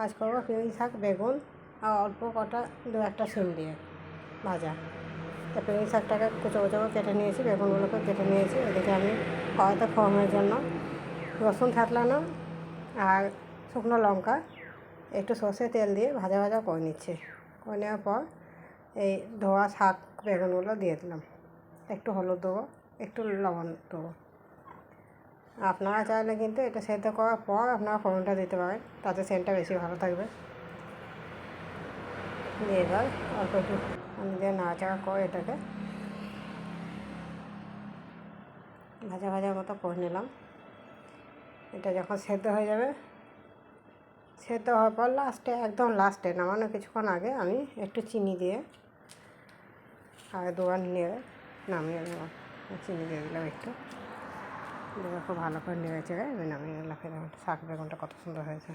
আজ করবো পুঁই শাক, বেগুন আর অল্প কটা 2-1টা সিম দিয়ে ভাজা। তো পুঁই শাকটাকে কুচো কুচো করে কেটে নিয়েছি, বেগুনগুলোকে কেটে নিয়েছি। এদিকে আমি কড়াইতে ফোড়নের জন্য রসুন থাকলানো আর শুকনো লঙ্কা একটু সর্ষে তেল দিয়ে ভাজা ভাজা করে নিচ্ছি। করে নেওয়ার পর এই ধোয়া শাক বেগুনগুলো দিয়ে দিলাম, একটু হলুদ দেবো, একটু লবণ দেবো। আপনারা চাইলে কিন্তু এটা সেদ্ধ করার পর আপনারা ফোড়নটা দিতে পারেন, তাতে সেন্টটা বেশি ভালো থাকবে। দিয়ে এবার অল্প একটু পানি দিয়ে নাড়াচাড়া করে এটাকে ভাজা ভাজার মতো করে নিলাম। এটা যখন সেদ্ধ হয়ে যাবে, সেদ্ধ হওয়ার পর একদম লাস্টে নামানো কিছুক্ষণ আগে আমি একটু চিনি দিয়ে আর দুবার নেড়ে নামিয়ে নেব। চিনি দিয়ে দিলাম একটু, দিয়ে খুব ভালো করে নেড়ে চেড়ে আমি নামিয়ে নিলাম। শাক বেগুনটা কত সুন্দর হয়েছে।